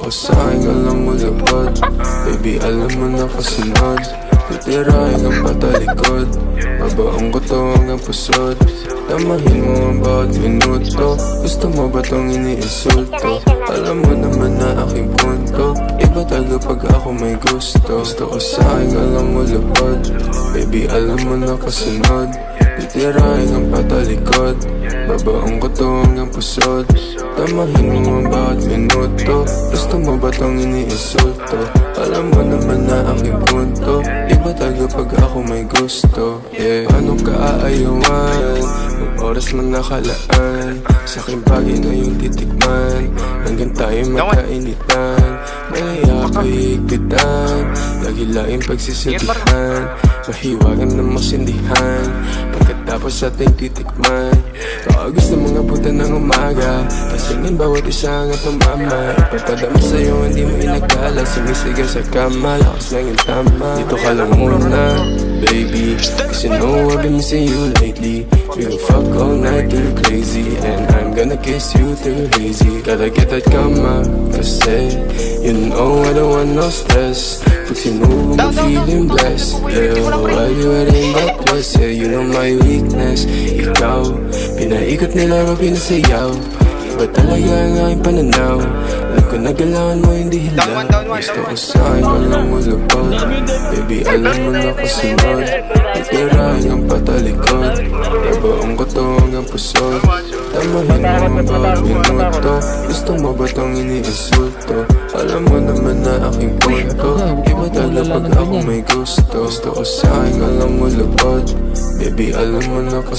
ko sa'kin, alam mo lubad. Baby, alam mo na kasunod. Titirahin ang patalikod. Babaong ko to hanggang pusod. Tamahin mo ang bawat minuto. Gusto mo ba tong iniinsulto? Alam mo naman na aking punto. Iba talaga pag ako may gusto. Gusto ko sa'kin, alam mo lubad. Baby, alam mo na kasunod. Titirahin ang patalikod. Babaong ko to hanggang pusod. Tamahin mo ang bawat minuto. Gusto mo ba tong iniinsulto? Alam mo naman na aking punto. Iba talaga pag ako may gusto. Yeah, paano ka aayawan? Ang oras man nakalaan. Sa aking bagay na yung titikman. Hanggang tayo magkainitan. May higpitan. Lagi laing pagsisabihan. Mahiwagan na masindihan. Pagkatapos ating titikman. Baka gusto mga buta ng umaga. Pasingin bawat isa nga tumama. Ipapadama sa'yo hindi mo inagala. Sumisigaw sa kama. Lakas lang yung tama. Dito ka lang muna, baby. Cause you know I've been missing you lately. We gon' fuck all night till you're crazy. And I'm gonna kiss you till you're hazy. Gotta get that kama. Kasi you know I don't want no stress. Pag sinubo mo feeling blessed. Yeah, while you wearing that dress. Yeah, you know my weakness. Ikaw, pinaikot nila mo pinasayaw. Iba talaga ang aking pananaw. Alam ko na galawan mo hindi hilaw. Gusto ko sa'kin, alam mo lubad. Baby, alam mo na kasunod. Titirahin ang patalikod. Babaong ko to hanggang pusod. Tamahin mo ang bawat minuto. Gusto mo ba tong iniinsulto? Alam mo naman na aking punto. Iba talaga pag ako may gusto. Gusto ko sa'kin, alam mo lubad. Baby, alam mo na kasunod.